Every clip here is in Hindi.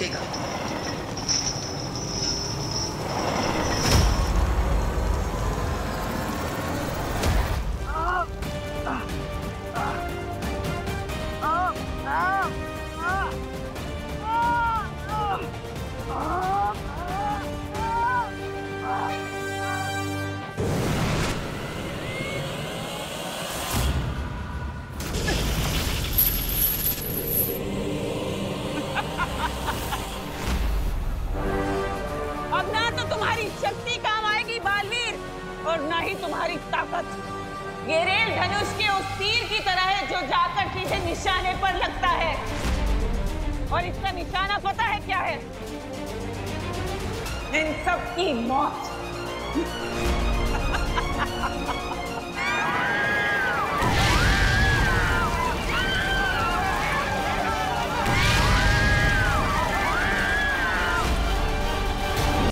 रुकेगा। तुम्हारी ताकत ये रेल धनुष के उस तीर की तरह है जो जाकर सीधे निशाने पर लगता है। और इसका निशाना पता है क्या है? इन सब की मौत।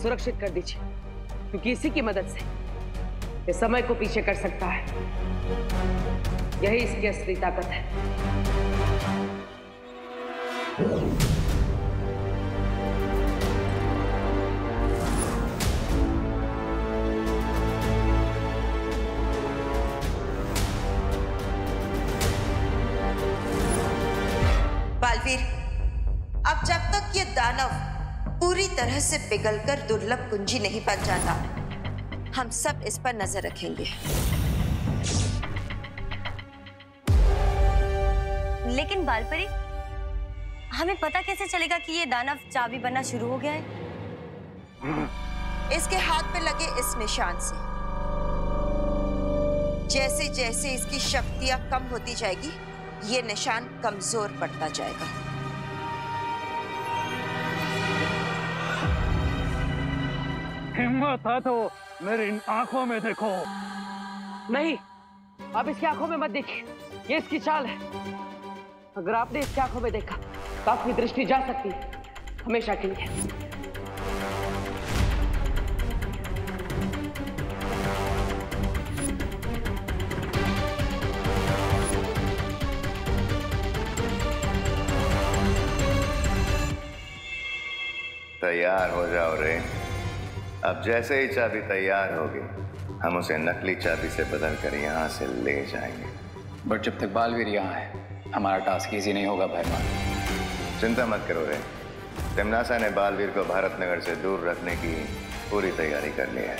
सुरक्षित कर दीजिए, क्योंकि इसी की मदद से ये समय को पीछे कर सकता है। यही इसकी असली ताकत है। बालवीर, अब जब तक ये दानव पूरी तरह से पिघलकर दुर्लभ कुंजी नहीं बन जाता, हम सब इस पर नजर रखेंगे। लेकिन बालपरी, हमें पता कैसे चलेगा कि ये दानव चाबी बनना शुरू हो गया है? इसके हाथ पे लगे इस निशान से जैसे जैसे इसकी शक्तियां कम होती जाएगी, ये निशान कमजोर पड़ता जाएगा। हिम्मत है तो मेरी इन आंखों में देखो। नहीं, आप इसकी आंखों में मत देखिए, ये इसकी चाल है। अगर आपने इसकी आंखों में देखा तो आपकी दृष्टि जा सकती है, हमेशा के लिए। तैयार हो जाओ रे। अब जैसे ही चाबी तैयार होगी, हम उसे नकली चाबी से बदल कर यहाँ से ले जाएंगे। बट जब तक बालवीर यहाँ है, हमारा टास्क इजी नहीं होगा भैरवान। चिंता मत करो रे, तिम्नासा ने बालवीर को भारत नगर से दूर रखने की पूरी तैयारी कर ली है।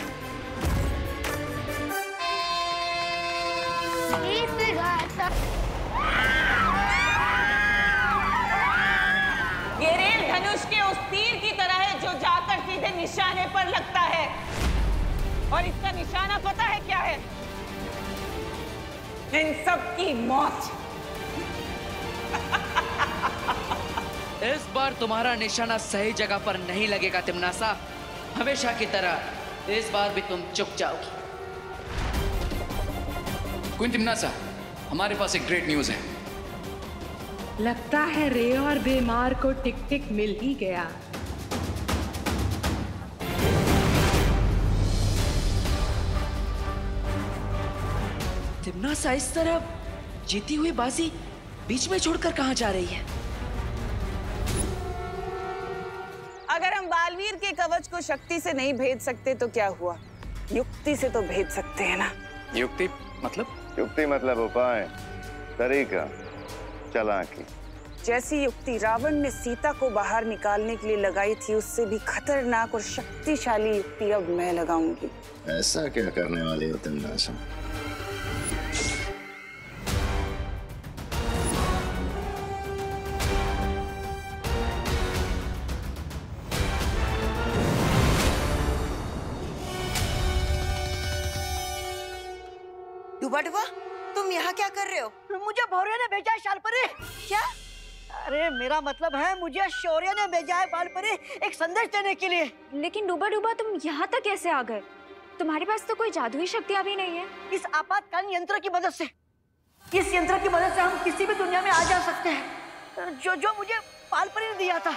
ये रेल धनुष के उस तीर की तरह है जो जाकर सीधे निशाने पर लगता है। और इसका निशाना पता है क्या है? इन सब की मौत। इस बार तुम्हारा निशाना सही जगह पर नहीं लगेगा तिम्नासा। हमेशा की तरह इस बार भी तुम चुक जाओगी। क्वीन तिम्नासा, हमारे पास एक ग्रेट न्यूज है। लगता है रे और बीमार को टिक टिक मिल ही गया। तिम्नासा इस तरह जीती हुई बाजी बीच में छोड़कर कहां जा रही है? अगर हम बालवीर के कवच को शक्ति से नहीं भेद सकते तो क्या हुआ, युक्ति से तो भेद सकते हैं ना। युक्ति मतलब? युक्ति मतलब उपाय, तरीका, चालाकी। जैसी युक्ति रावण ने सीता को बाहर निकालने के लिए लगाई थी, उससे भी खतरनाक और शक्तिशाली युक्ति अब मैं लगाऊंगी। ऐसा क्या करने वाली हो तिम्नासा? डुबा डुबा, तुम यहाँ क्या कर रहे हो? मुझे भौरे ने भेजा है शालपरी। क्या? अरे मेरा मतलब है, मुझे शौर्य ने भेजा है बालपरी एक संदेश देने के लिए। लेकिन डूबा डूबा, तुम यहाँ तक कैसे आ गए? तुम्हारे पास तो कोई जादुई शक्तियाँ भी नहीं है। इस आपातकालीन यंत्र की मदद से, इस यंत्र की मदद से हम किसी भी दुनिया में आ जा सकते हैं, जो मुझे बालपरी ने दिया था।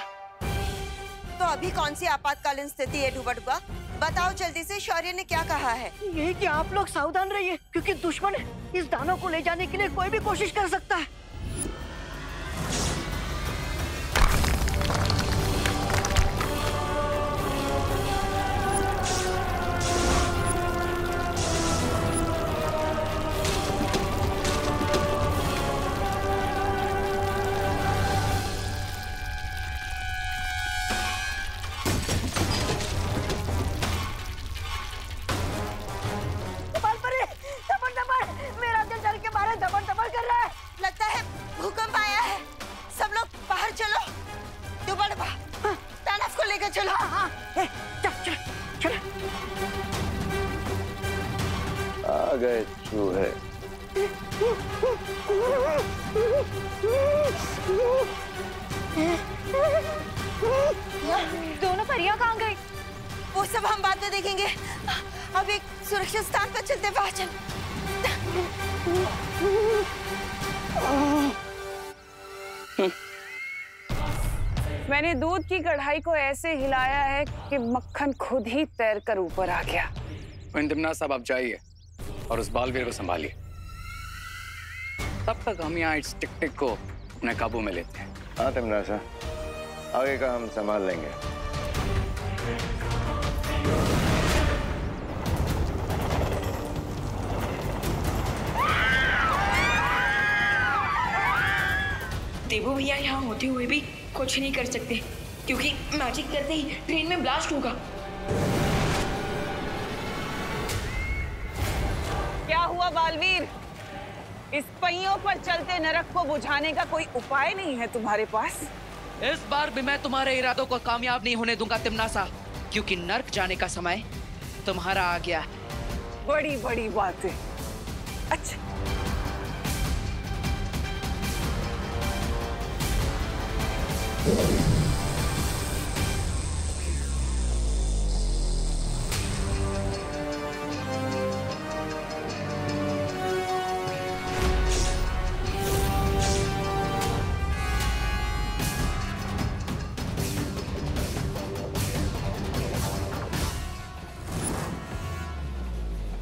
तो अभी कौन सी आपातकालीन स्थिति है डुबा डुबा? बताओ जल्दी से, शौर्य ने क्या कहा है? यही कि आप लोग सावधान रहिए, क्योंकि दुश्मन इस दानव को ले जाने के लिए कोई भी कोशिश कर सकता है। गए चूहे। दोनों परियां कहाँ गई? वो सब हम बाद में देखेंगे। अब एक सुरक्षित स्थान पर चलते हैं। चल। मैंने दूध की कढ़ाई को ऐसे हिलाया है कि मक्खन खुद ही तैर कर ऊपर आ गया। तिमना साहब आप जाइए और उस बालवीर को संभालिए। तब तक हम यहाँ इस टिक-टिक को अपने काबू में लेते हैं। हाँ तिमना साहब, आगे का हम संभाल लेंगे। देवो भैया यहाँ होते हुए भी कुछ नहीं कर सकते क्योंकि मैजिक करते ही ट्रेन में ब्लास्ट होगा। क्या हुआ बालवीर? इस पहियों पर चलते नरक को बुझाने का कोई उपाय नहीं है तुम्हारे पास? इस बार भी मैं तुम्हारे इरादों को कामयाब नहीं होने दूंगा तिमनासा, क्योंकि नर्क जाने का समय तुम्हारा आ गया। बड़ी बड़ी बातें। अच्छा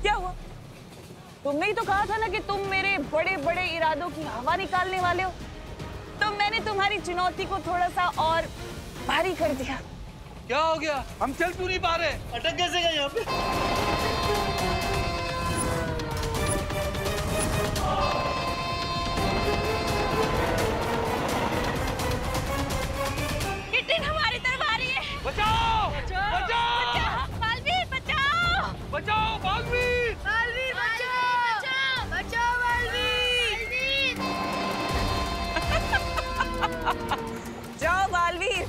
क्या हुआ? तुमने ही तो कहा था ना कि तुम मेरे बड़े बड़े इरादों की हवा निकालने वाले हो। तो मैंने तुम्हारी चुनौती को थोड़ा सा और भारी कर दिया। क्या हो गया? हम चल क्यों नहीं पा रहे? अटक कैसे गए यहाँ पे? किटिन हमारी तरफ आ रही है। बचाओ! बचाओ! बचाओ! बालवीर बचाओ! बचाओ बालवीर! बालवीर बचाओ! बचाओ बालवीर! जाओ बालवीर,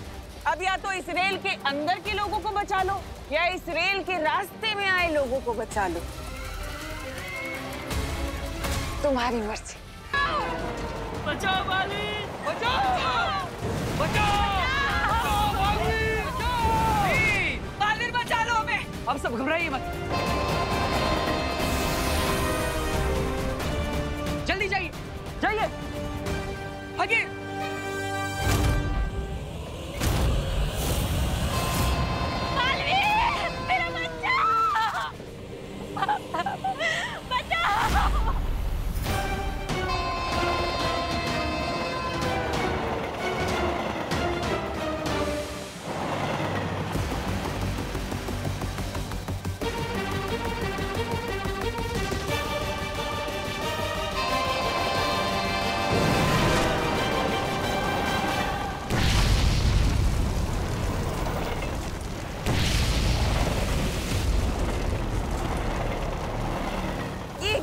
अब या तो इस रेल के अंदर के लोगों को बचा लो या इस रेल के रास्ते में आए लोगों को बचा लो। तुम्हारी मर्जी। बचाओ बालवीर! बचाओ! बचाओ! बचाओ बालवीर! बचाओ! बालवीर बचा लो हमें। अब सब घबराइए मत, जल्दी जाइए जाइए, भागिए।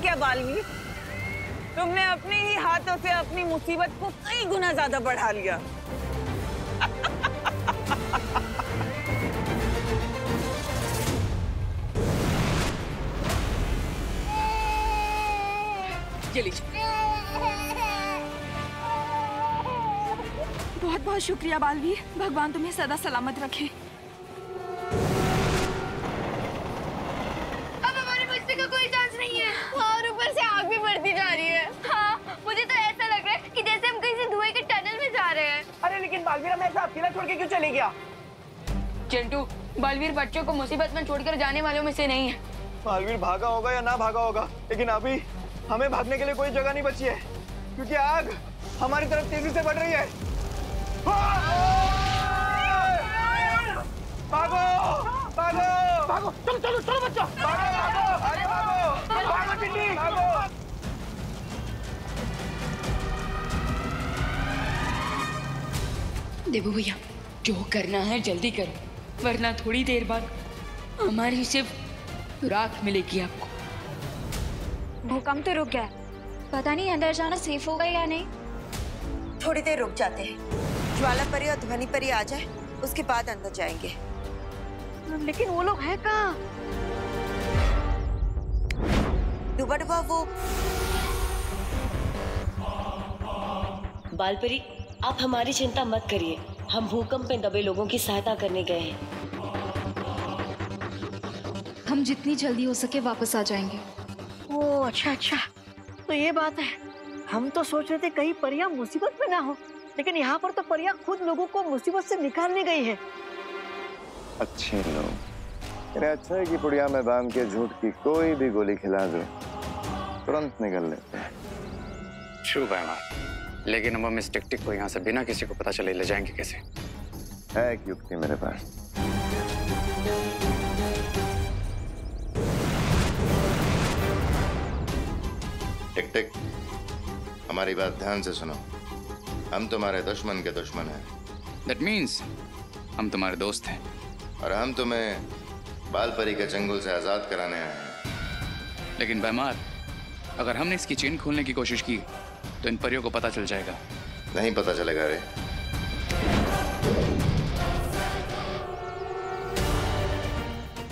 क्या बालवीर, तुमने अपने ही हाथों से अपनी मुसीबत को कई गुना ज्यादा बढ़ा लिया। ये लीजिए। बहुत बहुत शुक्रिया बालवीर, भगवान तुम्हें सदा सलामत रखे। कोई चांस नहीं है और ऊपर से आग भी बढ़ती जा रही है। हाँ, मुझे तो ऐसा लग रहा है कि जैसे हम कहीं से धुएं के टनल में जा रहे हैं। अरे लेकिन बालवीर हमें ऐसा अकेला छोड़ के क्यों चले गया? चिंटू, बालवीर बच्चों को मुसीबत में छोड़कर जाने वालों में से नहीं है। बालवीर भागा होगा या ना भागा होगा, लेकिन अभी हमें भागने के लिए कोई जगह नहीं बची है क्योंकि आग हमारी तरफ तेजी से बढ़ रही है। भागो! भागो! भागो! चलो चलो चलो बच्चों! भागो! भागो! अरे भागो! भागो टिंडी! भागो! देवो भैया, जो करना है जल्दी करो, वरना थोड़ी देर बाद हमारी सिर्फ राख मिलेगी आपको। भूकंप तो रुक गया, पता नहीं अंदर जाना सेफ होगा या नहीं। थोड़ी देर रुक जाते हैं, ज्वाला परी और ध्वनि परी आ जाए, उसके बाद अंदर जाएंगे। लेकिन वो लोग हैं कहाँ? डुबा वो बालपरी, आप हमारी चिंता मत करिए, हम भूकंप में दबे लोगों की सहायता करने गए हैं। हम जितनी जल्दी हो सके वापस आ जाएंगे। ओ अच्छा अच्छा, तो ये बात है। हम तो सोच रहे थे कहीं परियां मुसीबत में ना हो, लेकिन यहाँ पर तो परियां खुद लोगों को मुसीबत से निकालने गई है। अच्छे लोग। इन्हें अच्छा है कि पुड़िया में बांध के झूठ की कोई भी गोली खिला दो, तुरंत निकल लेते हैं। ट्रू बैमार, लेकिन हम इस टिक-टिक को यहाँ से बिना किसी को पता चले ले जाएंगे कैसे? है एक युक्ति मेरे पास। टिक-टिक, हमारी बात ध्यान से सुनो। हम तुम्हारे दुश्मन के दुश्मन हैं। That means हम तुम्हारे दोस्त हैं। और हम तुम्हें बालपरी के चंगुल से आजाद कराने आए हैं। लेकिन बैमार, अगर हमने इसकी चेन खोलने की कोशिश की तो इन परियों को पता चल जाएगा। नहीं पता चलेगा रे।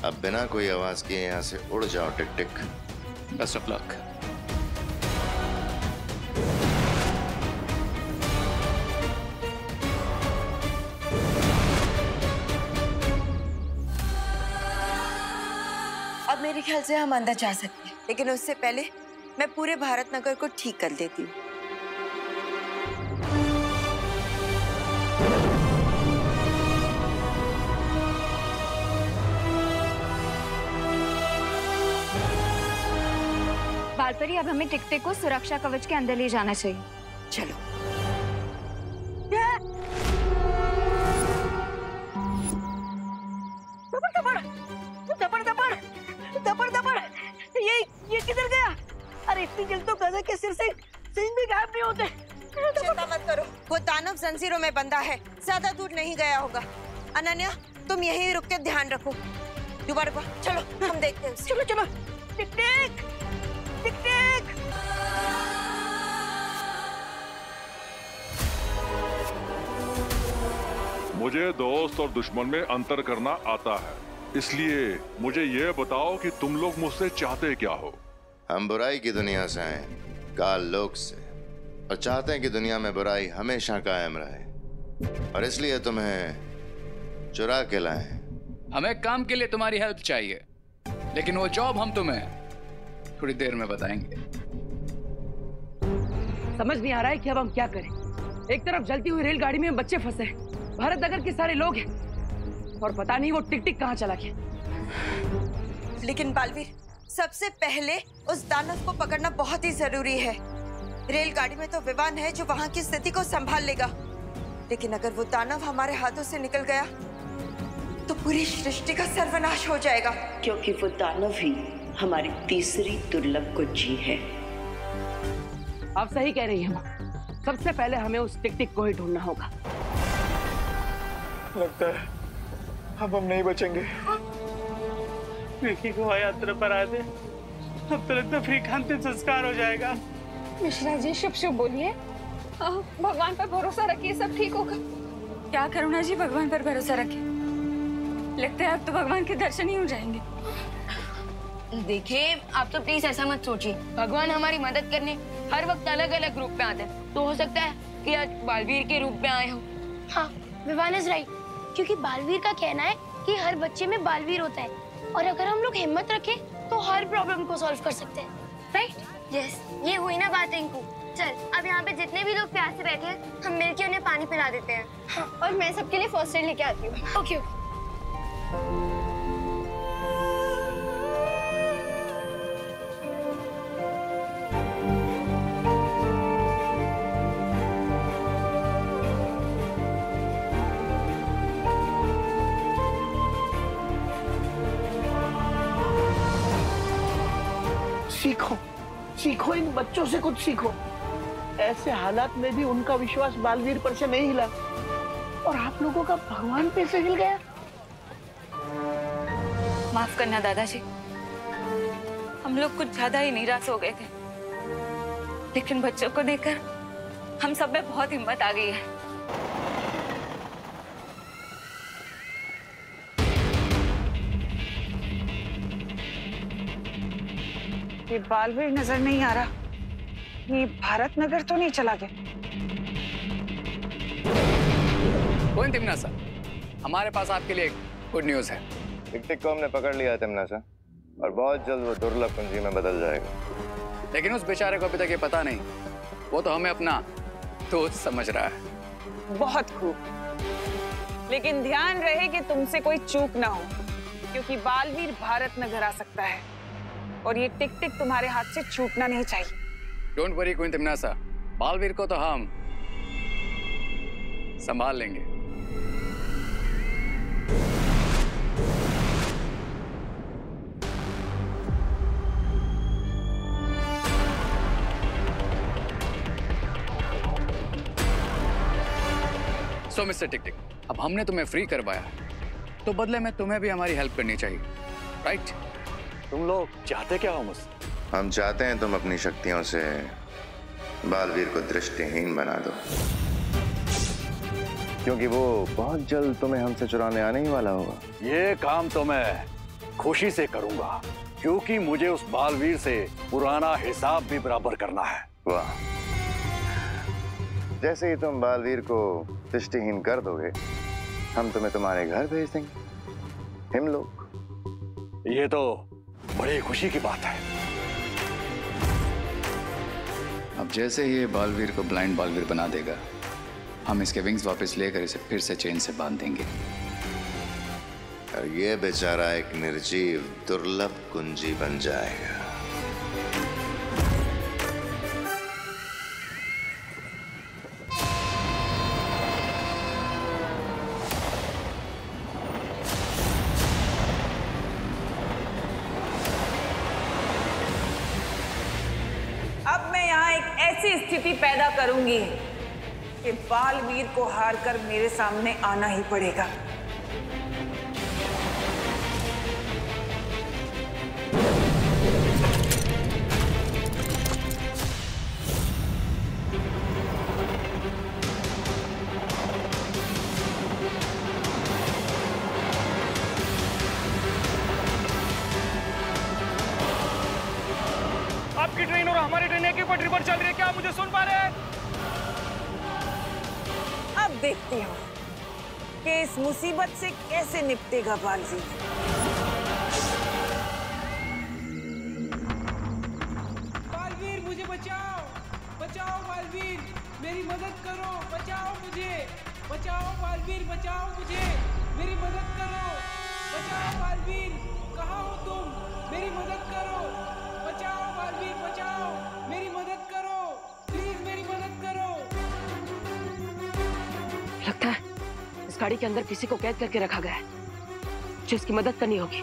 अब बिना कोई आवाज किए यहाँ से उड़ जाओ टिक-टिक। Best of luck. अब मेरे ख्याल से हम अंदर जा सकते हैं, लेकिन उससे पहले मैं पूरे भारत नगर को ठीक कर देती हूँ। बालपरी, अब हमें टिक-टिक को सुरक्षा कवच के अंदर ले जाना चाहिए। चलो। ये किधर गया? अरे इतनी जल्दी तो गधा के सिर से सिंह भी गायब नहीं होते। चिंता मत करो, वो दानव जंजीरों में बंधा है, ज्यादा दूर नहीं गया होगा। अनन्या, तुम यहीं रुक के ध्यान रखो। दोबारा चलो, हम देखते हैं उसे। चलो चलो। टिक-टिक, टिक-टिक। मुझे दोस्त और दुश्मन में अंतर करना आता है, इसलिए मुझे ये बताओ कि तुम लोग मुझसे चाहते क्या हो? हम बुराई की दुनिया से आए, काल लोक से, और चाहते हैं कि दुनिया में बुराई हमेशा कायम रहे, और इसलिए तुम्हें चुरा के लाए हैं। हमें काम के लिए तुम्हारी हेल्प चाहिए, लेकिन वो जॉब हम तुम्हें थोड़ी देर में बताएंगे। समझ नहीं आ रहा है कि अब हम क्या करें। एक तरफ जलती हुई रेलगाड़ी में बच्चे फंसे हैं, भारत नगर के सारे लोग हैं, और पता नहीं वो टिक-टिक कहाँ चला गया। लेकिन बालवीर, सबसे पहले उस दानव को पकड़ना बहुत ही जरूरी है। रेलगाड़ी में तो विमान है जो वहाँ की स्थिति को संभाल लेगा, लेकिन अगर वो दानव हमारे हाथों से निकल गया तो पूरी सृष्टि का सर्वनाश हो जाएगा। क्योंकि वो दानव ही हमारी तीसरी दुर्लभ कुंजी है। आप सही कह रही हैं। सबसे पहले हमें उस टिक-टिक को ही ढूंढना होगा। लगता है अब हम नहीं बचेंगे। विकी को यात्रा पर आए थे, अब तो लगता फ्री का अंतिम संस्कार हो जाएगा। मिश्रा जी, शुभ शुभ बोलिए। भगवान पर भरोसा रखिए, सब ठीक होगा। क्या करुणा जी, भगवान पर भरोसा रखिए। लगता है अब तो भगवान के दर्शन ही हो जाएंगे। देखिए, आप तो प्लीज ऐसा मत सोचिए। भगवान हमारी मदद करने हर वक्त अलग अलग रूप में आते हैं, तो हो सकता है कि आज बालवीर के रूप में आए हो। हाँ, विवान इज राइट, क्योंकि बालवीर का कहना है कि हर बच्चे में बालवीर होता है, और अगर हम लोग हिम्मत रखें तो हर प्रॉब्लम को सॉल्व कर सकते हैं। राइट? यस, ये हुई ना बात इनको। चल, अब यहाँ पे जितने भी लोग प्यासे बैठे हैं, हम मिलके उन्हें पानी पिला देते हैं। हाँ, और मैं सबके लिए फर्स्ट एड लेके आती हूँ। ओके। सीखो, सीखो, इन बच्चों से कुछ सीखो। ऐसे हालात में भी उनका विश्वास बालवीर पर से नहीं हिला, और आप लोगों का भगवान पे से हिल गया। माफ करना दादाजी, हम लोग कुछ ज्यादा ही निराश हो गए थे, लेकिन बच्चों को देखकर हम सब में बहुत हिम्मत आ गई है। ये बालवीर नजर नहीं आ रहा। ये भारत नगर तो नहीं चला गया? कौन तिमनासा, हमारे पास आपके लिए गुड न्यूज है। टिक-टिक को हमने पकड़ लिया है तिमनासा, और बहुत जल्द वो दुर्लभ कुंजी में बदल जाएगा। लेकिन उस बेचारे को अभी तक ये पता नहीं, वो तो हमें अपना दोस्त समझ रहा है। बहुत खूब, लेकिन ध्यान रहे कि तुमसे कोई चूक ना हो, क्योंकि बालवीर भारत नगर आ सकता है और ये टिक-टिक तुम्हारे हाथ से छूटना नहीं चाहिए। डोंट वरी क्वीन तिमनासा, बालवीर को तो हम संभाल लेंगे। सो मिस्टर टिक-टिक, अब हमने तुम्हें फ्री करवाया, तो बदले में तुम्हें भी हमारी हेल्प करनी चाहिए, राइट? तुम लोग चाहते क्या हो मुझसे? हम चाहते हैं तुम अपनी शक्तियों से बालवीर को दृष्टिहीन बना दो, क्योंकि वो बहुत जल्द तुम्हें हमसे चुराने आने ही वाला होगा। ये काम तो मैं खुशी से करूंगा, क्योंकि मुझे उस बालवीर से पुराना हिसाब भी बराबर करना है। वाह, जैसे ही तुम बालवीर को दृष्टिहीन कर दोगे, हम तुम्हें तुम्हारे घर भेज देंगे, हिमलोक। ये तो बड़ी खुशी की बात है। अब जैसे ये बालवीर को ब्लाइंड बालवीर बना देगा, हम इसके विंग्स वापस लेकर इसे फिर से चेन से बांध देंगे, और ये बेचारा एक निर्जीव दुर्लभ कुंजी बन जाएगा। अब मैं यहाँ एक ऐसी स्थिति पैदा करूंगी कि बालवीर को हारकर मेरे सामने आना ही पड़ेगा। आपकी ट्रेन और हमारी ट्रेन एक ही पटरी पर चल रही है, क्या आप मुझे सुन पा रहे हैं? अब देखती हूँ कि इस मुसीबत से कैसे निपटेगा बालवीर। बालवीर मुझे बचाओ, बचाओ बालवीर, मेरी मदद करो, बचाओ मुझे, बचाओ बालवीर, बचाओ मुझे, मेरी मदद करो, बचाओ बालवीर, कहाँ हो तुम, मेरी मदद करो, बचाओ बालवीर, बचाओ, मेरी मदद करो, प्लीज मेरी मदद करो। लगता है इस गाड़ी के अंदर किसी को कैद करके रखा गया है, जिसकी मदद करनी होगी।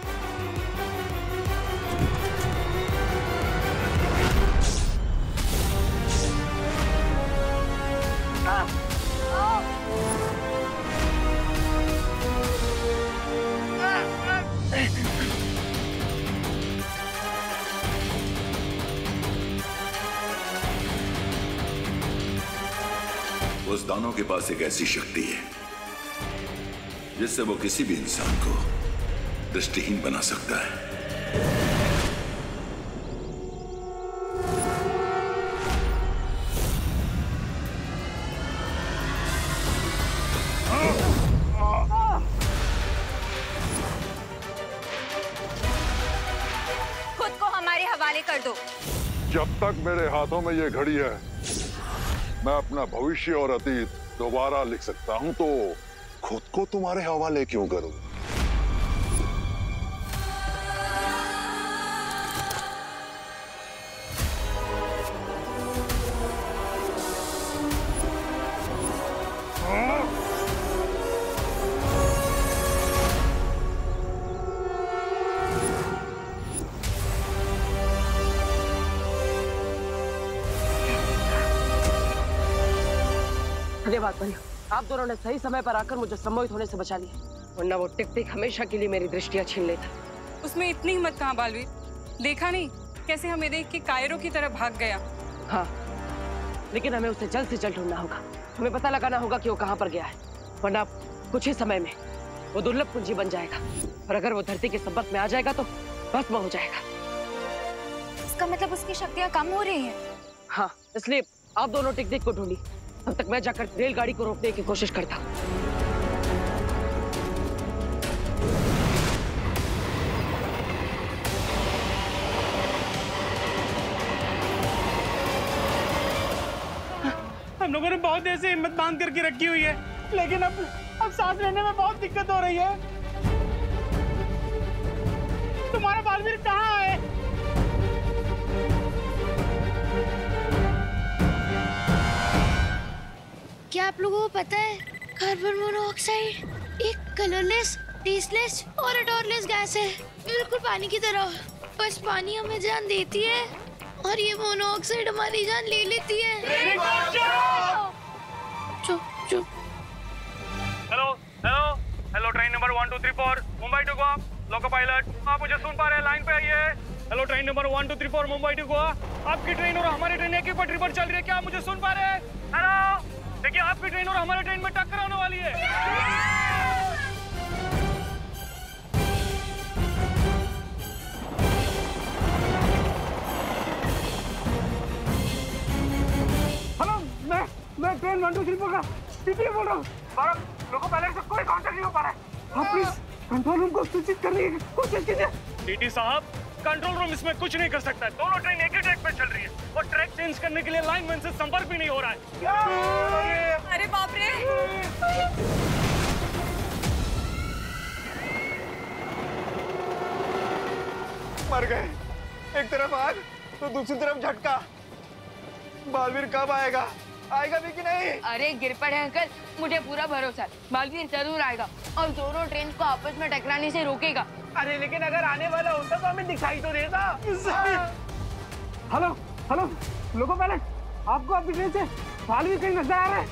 उस दानव के पास एक ऐसी शक्ति है जिससे वो किसी भी इंसान को दृष्टिहीन बना सकता है। खुद को हमारे हवाले कर दो। जब तक मेरे हाथों में ये घड़ी है, मैं अपना भविष्य और अतीत दोबारा लिख सकता हूं, तो खुद को तुम्हारे हवाले क्यों करूं? धन्यवाद भैया, आप दोनों ने सही समय पर आकर मुझे सम्मोहित होने से बचा लिया, वरना वो टिक-टिक हमेशा के लिए मेरी दृष्टियां छीन लेता। उसमें इतनी हिम्मत कहाँ बालवीर, देखा नहीं कैसे हमें देख के कायरो की तरफ भाग गया। हाँ, लेकिन हमें उसे जल्द से जल्द ढूंढना होगा। हमें पता लगाना होगा कि वो कहाँ पर गया है, वरना कुछ ही समय में वो दुर्लभ कुंजी बन जाएगा, और अगर वो धरती के संपर्क में आ जाएगा तो भस्म हो जाएगा। इसका मतलब उसकी शक्तियाँ कम हो रही हैं। हाँ, इसलिए आप दोनों टिक-टिक को ढूंढी, तब तक मैं जाकर रेलगाड़ी को रोकने की कोशिश करता। हम लोगों ने बहुत देर से हिम्मत बांध करके रखी हुई है, लेकिन अब सांस लेने में बहुत दिक्कत हो रही है। तुम्हारा बालवीर कहाँ है? क्या आप लोगों को पता है कार्बन मोनोऑक्साइड एक कलरलेस, टेस्टलेस और odorless गैस है, बिल्कुल पानी की तरह। बस पानी हमें जान देती है और ये मोनोऑक्साइड हमारी जान ले लेती है। चुप चुप। Hello hello hello, train number 1234 Mumbai to Goa, loco pilot, आप मुझे सुन पा रहे हैं? लाइन पे आइए। Hello, train number 1234 Mumbai to Goa, आपकी ट्रेन और हमारी ट्रेन एक ही पटरी पर चल रही है, क्या आप मुझे सुन पा रहे हैं? हेलो, देखिए आपकी ट्रेन और हमारी ट्रेन में टक्कर होने वाली है। हेलो, मैं ट्रेन 1234 का टीटी बोल रहा हूँ। लोको पायलट से कोई कांटेक्ट नहीं हो पा रहा है। आप प्लीज कंट्रोल रूम को सूचित करने की कोशिश कीजिए। टीटी साहब, कंट्रोल रूम इसमें कुछ नहीं कर सकता है। दोनों ट्रेन एक ही ट्रैक पे चल रही है और ट्रैक चेंज करने के लिए लाइनमैन से संपर्क भी नहीं हो रहा है। अरे बाप रे! मर गए। एक तरफ आग तो दूसरी तरफ झटका। बालवीर कब आएगा? आएगा भी कि नहीं? अरे गिर पड़े अंकल, मुझे पूरा भरोसा है, बालवीर जरूर आएगा और दोनों ट्रेन को आपस में टकराने से रोकेगा। अरे लेकिन अगर आने वाला होता तो हमें दिखाई तो देता। हेलो हेलो, लोको पायलट, आपको आपकी ट्रेन से बालवीर कहीं नजर आ रहा है?